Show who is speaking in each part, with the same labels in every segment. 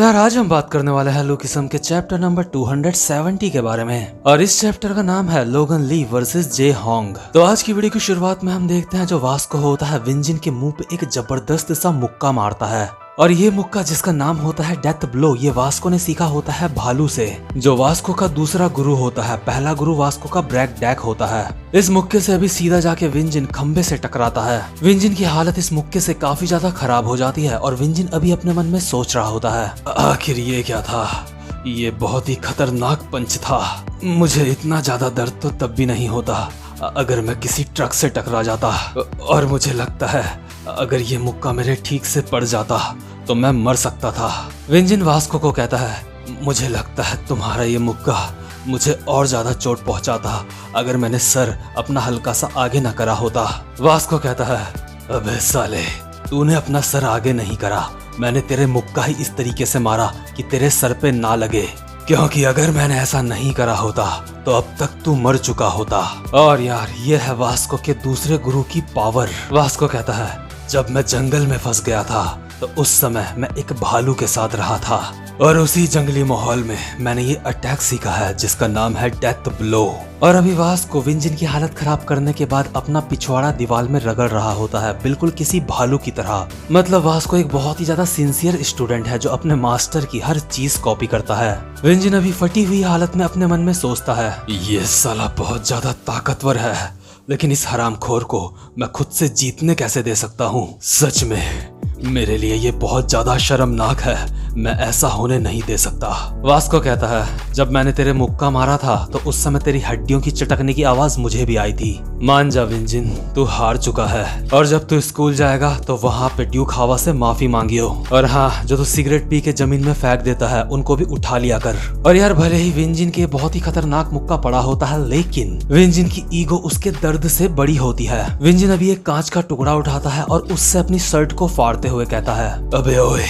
Speaker 1: यार आज हम बात करने वाले हैं लुकिसम के चैप्टर नंबर 270 के बारे में और इस चैप्टर का नाम है लोगन ली वर्सेस जे होंग। तो आज की वीडियो की शुरुआत में हम देखते हैं जो वास्को होता है विंजिन के मुंह पे एक जबरदस्त सा मुक्का मारता है और ये मुक्का जिसका नाम होता है डेथ ब्लो ये वास्को ने सीखा होता है भालू से, जो वास्को का दूसरा गुरु होता है। पहला गुरु वास्को का ब्रैक डैक होता है। इस मुक्के से अभी सीधा जाके विंजिन खंबे से टकराता है। विंजिन की हालत इस मुक्के से काफी ज्यादा खराब हो जाती है और विंजिन अभी अपने मन में सोच रहा होता है, आखिर ये क्या था, ये बहुत ही खतरनाक पंच था। मुझे इतना ज्यादा दर्द तो तब भी नहीं होता अगर मैं किसी ट्रक से टकरा जाता, और मुझे लगता है अगर ये मुक्का मेरे ठीक से पड़ जाता तो मैं मर सकता था। विंजिन वास्को को कहता है, मुझे लगता है तुम्हारा ये मुक्का मुझे और ज्यादा चोट पहुंचाता अगर मैंने सर अपना हल्का सा आगे न करा होता। वास्को कहता है, अबे साले, तूने अपना सर आगे नहीं करा, मैंने तेरे मुक्का ही इस तरीके से मारा कि तेरे सर पे ना लगे, क्योंकि अगर मैंने ऐसा नहीं करा होता तो अब तक तू मर चुका होता। और यार ये है वास्को के दूसरे गुरु की पावर। वास्को कहता है, जब मैं जंगल में फंस गया था तो उस समय मैं एक भालू के साथ रहा था और उसी जंगली माहौल में मैंने ये अटैक सीखा है जिसका नाम है डेथ ब्लो। और अभी वास्को विंजिन की हालत खराब करने के बाद अपना पिछवाड़ा दीवार में रगड़ रहा होता है, बिल्कुल किसी भालू की तरह। मतलब वास्को एक बहुत ही ज्यादा सिंसियर स्टूडेंट है जो अपने मास्टर की हर चीज कॉपी करता है। विंजिन अभी फटी हुई हालत में अपने मन में सोचता है, ये साला बहुत ज्यादा ताकतवर है, लेकिन इस हरामखोर को मैं खुद से जीतने कैसे दे सकता हूँ। सच में मेरे लिए ये बहुत ज्यादा शर्मनाक है, मैं ऐसा होने नहीं दे सकता। वास्को कहता है, जब मैंने तेरे मुक्का मारा था तो उस समय तेरी हड्डियों की चटकने की आवाज मुझे भी आई थी। मान जा विंजिन, तू हार चुका है और जब तू स्कूल जाएगा तो वहाँ पे ड्यूक हावा से माफी मांगियो। और हाँ, जो तू सिगरेट पी के जमीन में फेंक देता है उनको भी उठा लिया कर। और यार भले ही विंजिन के बहुत ही खतरनाक मुक्का पड़ा होता है, लेकिन विंजिन की ईगो उसके दर्द से बड़ी होती है। विंजिन अभी एक कांच का टुकड़ा उठाता है और उससे अपनी शर्ट को फाड़ते हुए कहता है, अबे ओए,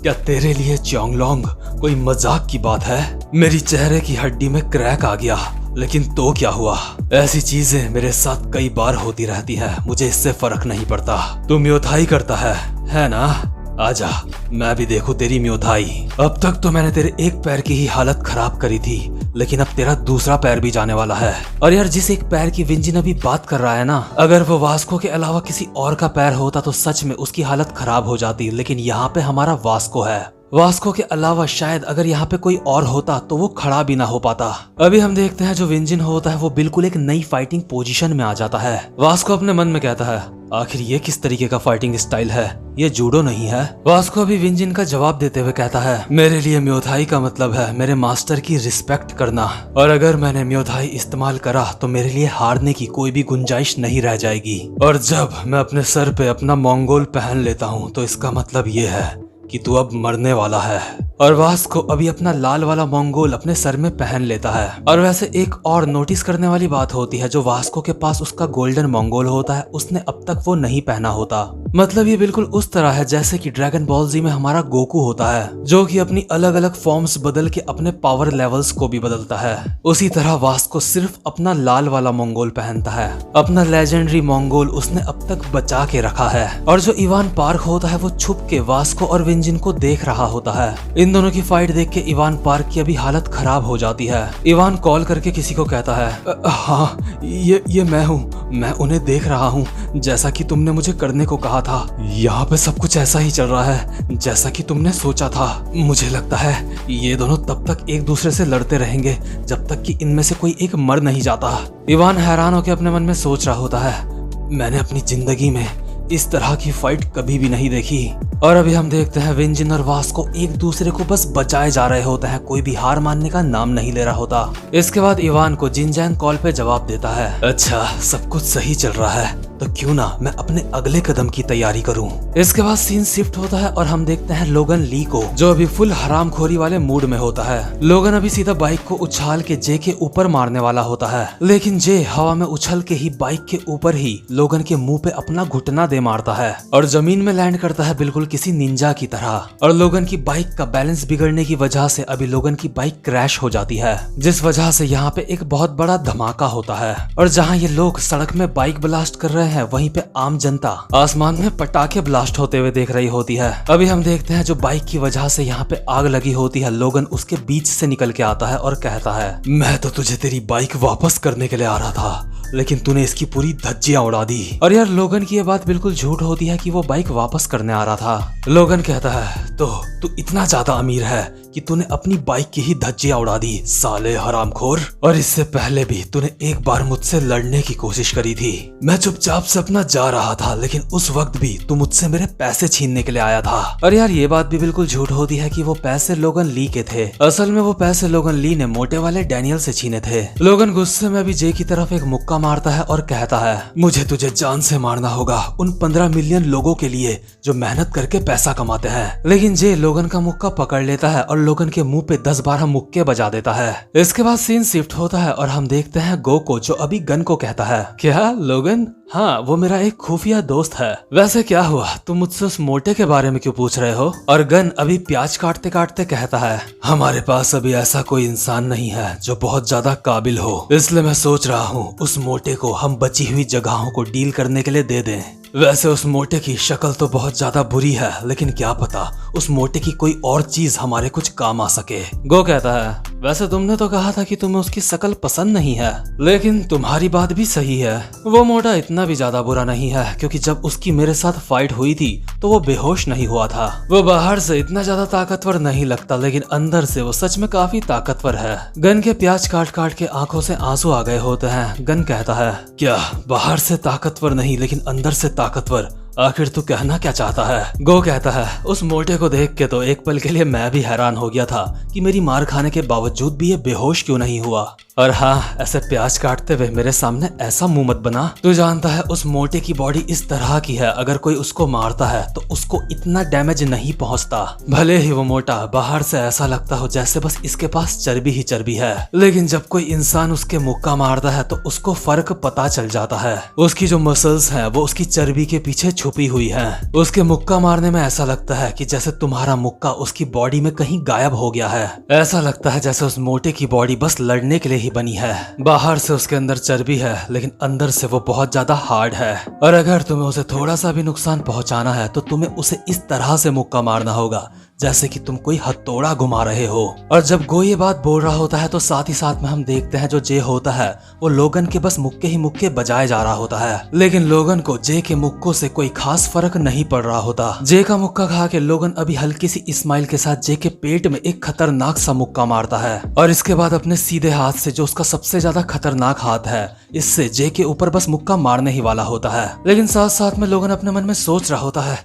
Speaker 1: क्या तेरे लिए च्योंगलोंग कोई मजाक की बात है? मेरी चेहरे की हड्डी में क्रैक आ गया, लेकिन तो क्या हुआ? ऐसी चीजें मेरे साथ कई बार होती रहती है, मुझे इससे फर्क नहीं पड़ता। तू म्योथाई करता है ना? आजा, मैं भी देखूं तेरी म्योथाई। अब तक तो मैंने तेरे एक पैर की ही हालत खराब करी थी, लेकिन अब तेरा दूसरा पैर भी जाने वाला है। और यार जिस एक पैर की विंजिन अभी बात कर रहा है ना, अगर वो वास्को के अलावा किसी और का पैर होता तो सच में उसकी हालत खराब हो जाती, लेकिन यहाँ पे हमारा वास्को है। वास्को के अलावा शायद अगर यहाँ पे कोई और होता तो वो खड़ा भी ना हो पाता। अभी हम देखते हैं जो विंजिन होता है वो बिल्कुल एक नई फाइटिंग पोजीशन में आ जाता है। वास्को अपने मन में कहता है, आखिर ये किस तरीके का फाइटिंग स्टाइल है, ये जूडो नहीं है। वास्को अभी विंजिन का जवाब देते हुए कहता है, मेरे लिए म्योथाई का मतलब है मेरे मास्टर की रिस्पेक्ट करना, और अगर मैंने म्योथाई इस्तेमाल करा तो मेरे लिए हारने की कोई भी गुंजाइश नहीं रह जाएगी। और जब मैं अपने सर पे अपना मोंगोल पहन लेता हूँ तो इसका मतलब ये है कि तू अब मरने वाला है। और वास्को अभी अपना लाल वाला मोंगोल अपने सर में पहन लेता है। और वैसे एक और नोटिस करने वाली बात होती है, जो वास्को के पास उसका गोल्डन मोंगोल होता है उसने अब तक वो नहीं पहना होता। मतलब ये बिल्कुल उस तरह है जैसे कि ड्रैगन बॉल जी में हमारा गोकू होता है, जो कि अपनी अलग अलग फॉर्म्स बदल के अपने पावर लेवल्स को भी बदलता है। उसी तरह वास्को सिर्फ अपना लाल वाला मोंगोल पहनता है। अपना लेजेंडरी मोंगोल उसने अब तक बचा के रखा है। और जो इवान पार्क होता है वो छुप के वास्को और विंजिन को देख रहा होता है। इन दोनों की फाइट देख के इवान पार्क की अभी हालत खराब हो जाती है। इवान कॉल करके किसी को कहता है, हाँ ये मैं हूँ, मैं उन्हें देख रहा हूँ जैसा कि तुमने मुझे करने को कहा था। यहाँ पे सब कुछ ऐसा ही चल रहा है जैसा कि तुमने सोचा था। मुझे लगता है ये दोनों तब तक एक दूसरे से लड़ते रहेंगे जब तक कि इनमें से कोई एक मर नहीं जाता। इवान हैरान होकर अपने मन में सोच रहा होता है, मैंने अपनी जिंदगी में इस तरह की फाइट कभी भी नहीं देखी। और अभी हम देखते हैं विंजिन और वास्को एक दूसरे को बस बचाए जा रहे होते हैं, कोई भी हार मानने का नाम नहीं ले रहा होता। इसके बाद इवान को जिनजैंग कॉल पे जवाब देता है, अच्छा सब कुछ सही चल रहा है तो क्यों ना मैं अपने अगले कदम की तैयारी करूं। इसके बाद सीन शिफ्ट होता है और हम देखते हैं लोगन ली को, जो अभी फुल हरामखोरी वाले मूड में होता है। लोगन अभी सीधा बाइक को उछाल के जे के ऊपर मारने वाला होता है, लेकिन जे हवा में उछल के ही बाइक के ऊपर ही लोगन के मुंह पे अपना घुटना दे मारता है और जमीन में लैंड करता है बिल्कुल किसी निंजा की तरह। और लोगन की बाइक का बैलेंस बिगड़ने की वजह से अभी लोगन की बाइक क्रैश हो जाती है, जिस वजह से यहाँ पे एक बहुत बड़ा धमाका होता है। और जहाँ ये लोग सड़क में बाइक ब्लास्ट कर रहे रहे हैं वहीं पे आम जनता आसमान में पटाखे ब्लास्ट होते हुए देख रही होती है। अभी हम देखते हैं जो बाइक की वजह से यहाँ पे आग लगी होती है, लोगन उसके बीच से निकल के आता है और कहता है, मैं तो तुझे तेरी बाइक वापस करने के लिए आ रहा था, लेकिन तूने इसकी पूरी धज्जियां उड़ा दी। और यार लोगन की ये बात बिल्कुल झूठ होती है कि वो बाइक वापस करने आ रहा था। लोगन कहता है, तो तू इतना ज्यादा अमीर है कि तूने अपनी बाइक की ही धज्जियां उड़ा दी, साले हरामखोर। और इससे पहले भी तूने एक बार मुझसे लड़ने की कोशिश करी थी। मैं चुपचाप से अपना जा रहा था, लेकिन उस वक्त भी तू मुझसे मेरे पैसे छीनने के लिए आया था। और यार ये बात भी बिल्कुल झूठ होती है कि वो पैसे लोगन ली के थे। असल में वो पैसे लोगन ली ने मोटे वाले डैनियल से छीने थे। लोगन गुस्से में भी जे की तरफ एक मुक्का मारता है और कहता है, मुझे तुझे जान से मारना होगा उन 15 मिलियन लोगों के लिए जो मेहनत करके पैसा कमाते हैं। लेकिन जे लोगन का मुक्का पकड़ लेता है और लोगन के मुंह पे 10-12 मुक्के बजा देता है। इसके बाद सीन शिफ्ट होता है और हम देखते हैं गो को, जो अभी गन को कहता है, क्या लोगन? हाँ, वो मेरा एक खुफिया दोस्त है। वैसे क्या हुआ, तुम मुझसे उस मोटे के बारे में क्यों पूछ रहे हो? और गन अभी प्याज काटते काटते कहता है, हमारे पास अभी ऐसा कोई इंसान नहीं है जो बहुत ज्यादा काबिल हो, इसलिए मैं सोच रहा हूँ उस मोटे को हम बची हुई जगहों को डील करने के लिए दे दें। वैसे उस मोटे की शक्ल तो बहुत ज्यादा बुरी है, लेकिन क्या पता उस मोटे की कोई और चीज हमारे कुछ काम आ सके। गो कहता है, वैसे तुमने तो कहा था कि तुम्हें उसकी शक्ल पसंद नहीं है, लेकिन तुम्हारी बात भी सही है। वो मोटा इतना भी ज्यादा बुरा नहीं है, क्योंकि जब उसकी मेरे साथ फाइट हुई थी तो वो बेहोश नहीं हुआ था। वो बाहर से इतना ज्यादा ताकतवर नहीं लगता, लेकिन अंदर से वो सच में काफी ताकतवर है। गन के प्याज काट काट के आंखों से आंसू आ गए होते हैं। गन कहता है, क्या बाहर से ताकतवर नहीं लेकिन अंदर से ताकतवर? आखिर तू कहना क्या चाहता है? गो कहता है, उस मोटे को देख के तो एक पल के लिए मैं भी हैरान हो गया था कि मेरी मार खाने के बावजूद भी ये बेहोश क्यों नहीं हुआ। और हाँ, ऐसे प्याज काटते हुए मेरे सामने ऐसा मुंह मत बना। तू जानता है उस मोटे की बॉडी इस तरह की है, अगर कोई उसको मारता है तो उसको इतना डैमेज नहीं पहुंचता। भले ही वो मोटा बाहर से ऐसा लगता हो जैसे बस इसके पास चर्बी ही चर्बी है, लेकिन जब कोई इंसान उसके मुक्का मारता है तो उसको फर्क पता चल जाता है। उसकी जो मसल्स हैं वो उसकी चर्बी के पीछे छुपी हुई है। उसके मुक्का मारने में ऐसा लगता है कि जैसे तुम्हारा मुक्का उसकी बॉडी में कहीं गायब हो गया है। ऐसा लगता है जैसे उस मोटे की बॉडी बस लड़ने के लिए बनी है। बाहर से उसके अंदर चर्बी है, लेकिन अंदर से वो बहुत ज्यादा हार्ड है। और अगर तुम्हें उसे थोड़ा सा भी नुकसान पहुंचाना है तो तुम्हें उसे इस तरह से मुक्का मारना होगा जैसे कि तुम कोई हथौड़ा घुमा रहे हो। और जब गो ये बात बोल रहा होता है तो साथ ही साथ में हम देखते हैं जो जे होता है वो लोगन के बस मुक्के ही मुक्के बजाए जा रहा होता है, लेकिन लोगन को जे के मुक्कों से कोई खास फर्क नहीं पड़ रहा होता। जे का मुक्का खा के लोगन अभी हल्की सी इस्माइल के साथ जे के पेट में एक खतरनाक सा मुक्का मारता है, और इसके बाद अपने सीधे हाथ से, जो उसका सबसे ज्यादा खतरनाक हाथ है, इससे जे के ऊपर बस मुक्का मारने ही वाला होता है। लेकिन साथ साथ में लोगन अपने मन में सोच रहा होता है,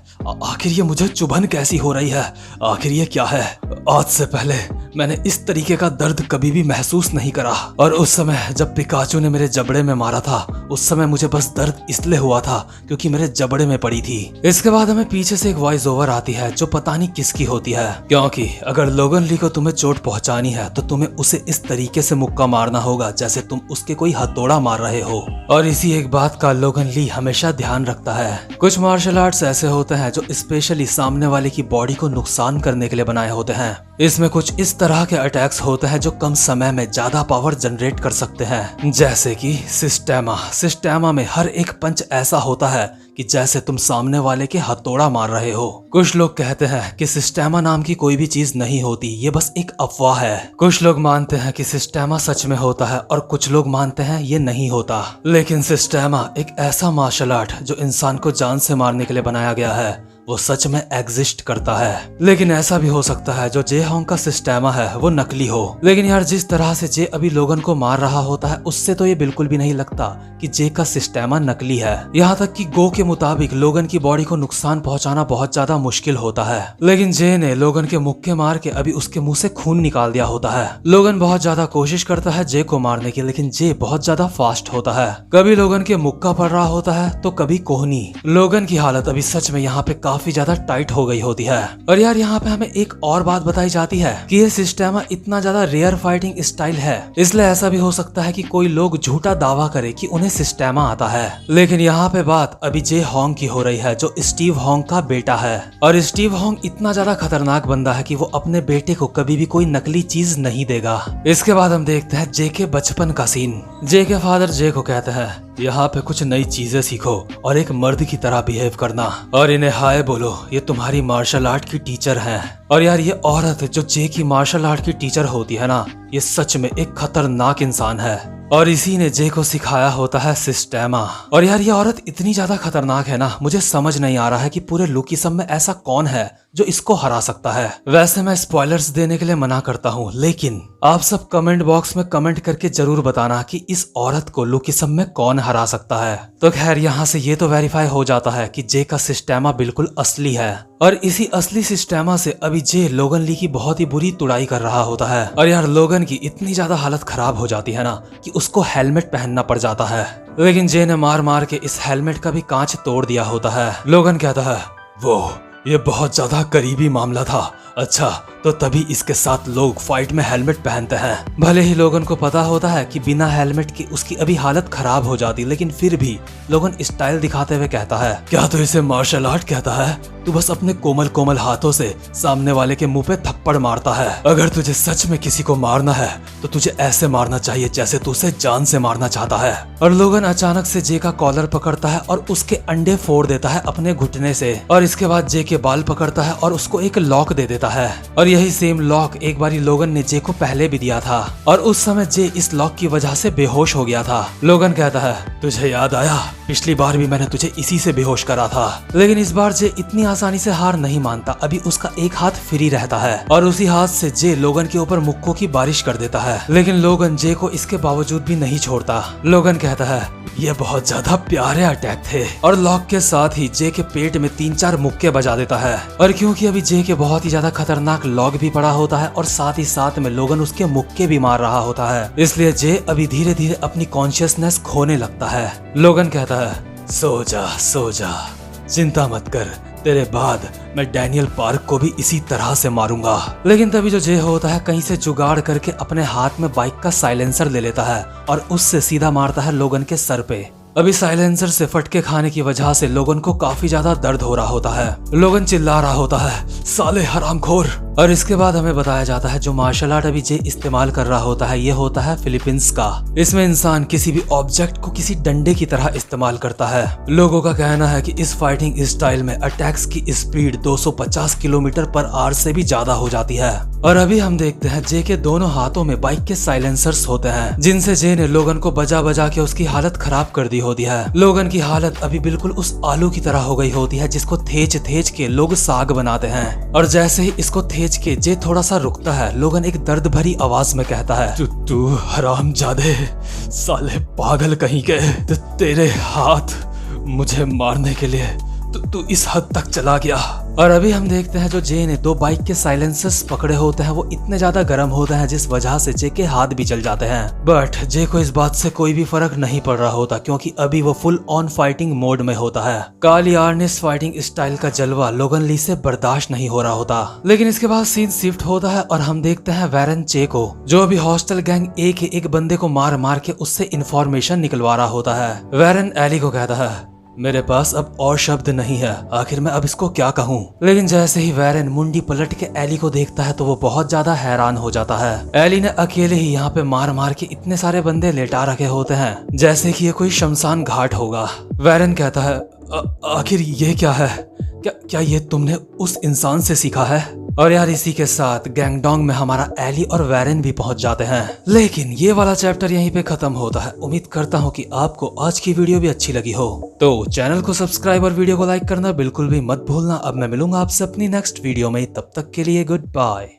Speaker 1: आखिर ये मुझे चुभन कैसी हो रही है, आखिर ये क्या है? आज से पहले मैंने इस तरीके का दर्द कभी भी महसूस नहीं करा। और उस समय जब पिकाचू ने मेरे जबड़े में मारा था, उस समय मुझे बस दर्द इसलिए हुआ था क्योंकि मेरे जबड़े में पड़ी थी। इसके बाद हमें पीछे से एक वॉइस ओवर आती है जो पता नहीं किसकी होती है, क्योंकि अगर लोगन ली को तुम्हें चोट पहुंचानी है तो तुम्हें उसे इस तरीके से मुक्का मारना होगा जैसे तुम उसके कोई हथौड़ा मार रहे हो। और इसी एक बात का लोगन ली हमेशा ध्यान रखता है। कुछ मार्शल आर्ट्स ऐसे होते हैं जो स्पेशली सामने वाले की बॉडी को नुकसान करने के लिए बनाए होते हैं। इसमें कुछ इस तरह के अटैक्स होते हैं जो कम समय में ज्यादा पावर जनरेट कर सकते हैं, जैसे कि सिस्टेमा। सिस्टेमा में हर एक पंच ऐसा होता है कि जैसे तुम सामने वाले के हथौड़ा मार रहे हो। कुछ लोग कहते हैं कि सिस्टेमा नाम की कोई भी चीज नहीं होती, ये बस एक अफवाह है। कुछ लोग मानते हैं कि सिस्टेमा सच में होता है और कुछ लोग मानते हैं ये नहीं होता। लेकिन सिस्टेमा एक ऐसा मार्शल आर्ट जो इंसान को जान से मारने के लिए बनाया गया है, वो सच में एग्जिस्ट करता है। लेकिन ऐसा भी हो सकता है जो जे होंग का सिस्टेमा है वो नकली हो। लेकिन यार जिस तरह से जे अभी लोगन को मार रहा होता है उससे तो ये बिल्कुल भी नहीं लगता कि जे का सिस्टेमा नकली है। यहाँ तक कि गो के मुताबिक लोगन की बॉडी को नुकसान पहुंचाना बहुत ज्यादा मुश्किल होता है, लेकिन जे ने लोगन के मुक्के मार के अभी उसके मुंह से खून निकाल दिया होता है। लोगन बहुत ज्यादा कोशिश करता है जे को मारने की, लेकिन जे बहुत ज्यादा फास्ट होता है। कभी लोगन के मुक्का पड़ रहा होता है तो कभी कोहनी। लोगन की हालत अभी सच में यहाँ पे काफी ज्यादा टाइट हो गई होती है। और यार यहाँ पे हमें एक और बात बताई जाती है कि ये सिस्टेमा इतना ज्यादा रेयर फाइटिंग स्टाइल है, इसलिए ऐसा भी हो सकता है कि कोई लोग झूठा दावा करे कि उन्हें सिस्टेमा आता है। लेकिन यहाँ पे बात अभी जे होंग की हो रही है जो स्टीव होंग का बेटा है। और स्टीव होंग इतना ज्यादा खतरनाक बंदा है कि वो अपने बेटे को कभी भी कोई नकली चीज नहीं देगा। इसके बाद हम देखते हैं जे के बचपन का सीन। जे के फादर जे को कहते हैं यहाँ पे कुछ नई चीजें सीखो और एक मर्द की तरह बिहेव करना और इन्हें हाय बोलो, ये तुम्हारी मार्शल आर्ट की टीचर हैं। और यार ये औरत जो जे की मार्शल आर्ट की टीचर होती है ना, ये सच में एक खतरनाक इंसान है और इसी ने जे को सिखाया होता है सिस्टेमा। और यार ये औरत इतनी ज्यादा खतरनाक है ना, मुझे समझ नहीं आ रहा है कि पूरे लुकिसम में ऐसा कौन है जो इसको हरा सकता है। वैसे मैं स्पॉयलर्स देने के लिए मना करता हूँ, लेकिन आप सब कमेंट बॉक्स में कमेंट करके जरूर बताना कि इस औरत को लुकिसम में कौन हरा सकता है। तो खैर यहाँ से ये तो वेरीफाई हो जाता है कि जे का सिस्टेमा बिल्कुल असली है और इसी असली सिस्टेमा से अभी जे लोगन ली की बहुत ही बुरी तुड़ाई कर रहा होता है। और यार लोगन की इतनी ज्यादा हालत खराब हो जाती है ना कि उसको हेलमेट पहनना पड़ जाता है, लेकिन जे ने मार मार के इस हेलमेट का भी कांच तोड़ दिया होता है। लोगन कहता है वो ये बहुत ज्यादा करीबी मामला था, अच्छा तो तभी इसके साथ लोग फाइट में हेलमेट पहनते हैं। भले ही लोगन को पता होता है कि बिना हेलमेट के उसकी अभी हालत खराब हो जाती, लेकिन फिर भी लोगन स्टाइल दिखाते हुए कहता है क्या तो इसे मार्शल आर्ट कहता है? तू बस अपने कोमल कोमल हाथों से सामने वाले के मुंह पे थप्पड़ मारता है। अगर तुझे सच में किसी को मारना है तो तुझे ऐसे मारना चाहिए जैसे तू उसे जान से मारना चाहता है। और लोगन अचानक से जे का कॉलर पकड़ता है और उसके अंडे फोड़ देता है अपने घुटने से, और इसके बाद जे के बाल पकड़ता है और उसको एक लॉक दे देता है। और यही सेम लॉक एक बारी लोगन ने जे को पहले भी दिया था और उस समय जे इस लॉक की वजह से बेहोश हो गया था। लोगन कहता है तुझे याद आया, पिछली बार भी मैंने तुझे इसी से बेहोश करा था। लेकिन इस बार जे इतनी आसानी से हार नहीं मानता, अभी उसका एक हाथ फ्री रहता है और उसी हाथ से जे लोगन के ऊपर मुक्कों की बारिश कर देता है। लेकिन लोगन जे को इसके बावजूद भी नहीं छोड़ता। लोगन कहता है ये बहुत ज्यादा प्यारे अटैक थे और लॉक के साथ ही जे के पेट में 3-4 मुक्के बजा देता है। और क्योंकि अभी जे के बहुत ही ज्यादा खतरनाक लॉक भी पड़ा होता है और साथ ही साथ में लोगन उसके मुक्के भी मार रहा होता है, इसलिए जे अभी धीरे धीरे अपनी कॉन्शियसनेस खोने लगता है। लोगन कहता है सो जा, चिंता मत कर, तेरे बाद मैं डैनियल पार्क को भी इसी तरह से मारूंगा। लेकिन तभी जो जे होता है कहीं से जुगाड़ करके अपने हाथ में बाइक का साइलेंसर ले लेता है और उससे सीधा मारता है लोगन के सर पे। अभी साइलेंसर से फटके खाने की वजह से लोगन को काफी ज्यादा दर्द हो रहा होता है। लोगन चिल्ला रहा होता है साले हरामखोर। और इसके बाद हमें बताया जाता है जो मार्शल आर्ट अभी जे इस्तेमाल कर रहा होता है ये होता है फिलीपींस का। इसमें इंसान किसी भी ऑब्जेक्ट को किसी डंडे की तरह इस्तेमाल करता है। लोगों का कहना है कि इस फाइटिंग स्टाइल में अटैक्स की स्पीड 250 किलोमीटर पर आवर से भी ज्यादा हो जाती है। और अभी हम देखते हैं जे के दोनों हाथों में बाइक के साइलेंसर्स होते हैं जिनसे जे ने लोगन को बजा बजा के उसकी हालत खराब कर दी होती है। लोगन की हालत अभी बिल्कुल उस आलू की तरह हो गई होती है जिसको थेच थेच के लोग साग बनाते हैं। और जैसे ही इसको थेच के जे थोड़ा सा रुकता है, लोगन एक दर्द भरी आवाज में कहता है तू हरामजादे, साले पागल कहीं के, तेरे हाथ मुझे मारने के लिए तू इस हद तक चला गया। और अभी हम देखते हैं जो जे ने 2 बाइक के साइलेंसर्स पकड़े होते हैं वो इतने ज्यादा गर्म होते हैं जिस वजह से जे के हाथ भी जल जाते हैं। बट जे को इस बात से कोई भी फर्क नहीं पड़ रहा होता क्योंकि अभी वो फुल ऑन फाइटिंग मोड में होता है। काली आर्नेस फाइटिंग स्टाइल का जलवा लोगन ली से बर्दाश्त नहीं हो रहा होता। लेकिन इसके बाद सीन शिफ्ट होता है और हम देखते हैं वैरन चे को जो अभी हॉस्टल गैंग एक बंदे को मार मार के उससे इंफॉर्मेशन निकलवा रहा होता है। वैरन एली को कहता है मेरे पास अब और शब्द नहीं है, आखिर मैं अब इसको क्या कहूँ। लेकिन जैसे ही वैरन मुंडी पलट के एली को देखता है तो वो बहुत ज्यादा हैरान हो जाता है। एली ने अकेले ही यहाँ पे मार मार के इतने सारे बंदे लेटा रखे होते हैं जैसे कि ये कोई शमशान घाट होगा। वैरन कहता है आखिर ये क्या है, क्या ये तुमने उस इंसान से सीखा है? और यार इसी के साथ गैंगडोंग में हमारा एली और वैरन भी पहुंच जाते हैं। लेकिन ये वाला चैप्टर यहीं पे खत्म होता है। उम्मीद करता हूँ कि आपको आज की वीडियो भी अच्छी लगी हो, तो चैनल को सब्सक्राइब और वीडियो को लाइक करना बिल्कुल भी मत भूलना। अब मैं मिलूंगा आपसे अपनी नेक्स्ट वीडियो में, तब तक के लिए गुड बाय।